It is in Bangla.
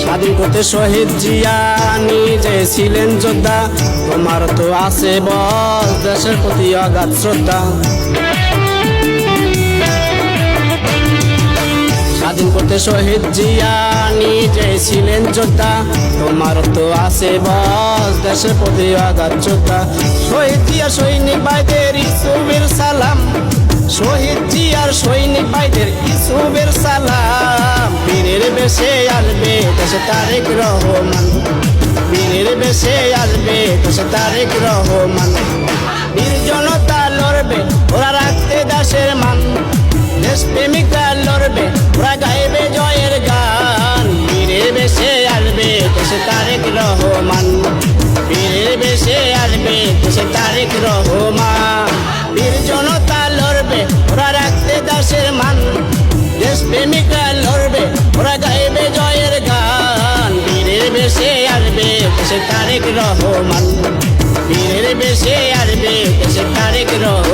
স্বাধীন করতে শহীদ জিয়া নিজে ছিলেন যোদ্ধা, তোমার তো আছে বল দেশের প্রতি অগাধ শ্রদ্ধা। স্বাধীন করতে শহীদ জিয়া নিজে ছিলেন যোদ্ধা, তোমার তো আছে বল দেশের প্রতি অগাধ শ্রদ্ধা। শহীদ জিয়া সৈনিক ভাইদের ইসুবের সালাম, শহীদ জিয়ার সৈনিক ভাইদের ইসুবের সালাম। বীরের বেশে আসবে দেশে তারেক রহমান, বীরের বেশে আসবে দেশে তারেক রহমান। বীর জনতা লড়বে ওরা রাখতে দেশের মান, দেশপ্রেমিকরা লড়বে ওরা গাইবে জয়ের গান। বীরের বেশে আসবে দেশে তারেক রহমান, বীরের বেশে আসবে দেশে তারেক রহমান। বীর জনতা লড়বে ওরা রাখতে দেশের মান, দেশপ্রেমিকরা লড়বে ওরা গাইবে জয়ের গান। বীরের বেশে আসবে দেশে তারেক রহমান, বীরের বেশে আসবে দেশে তারেক রহমান।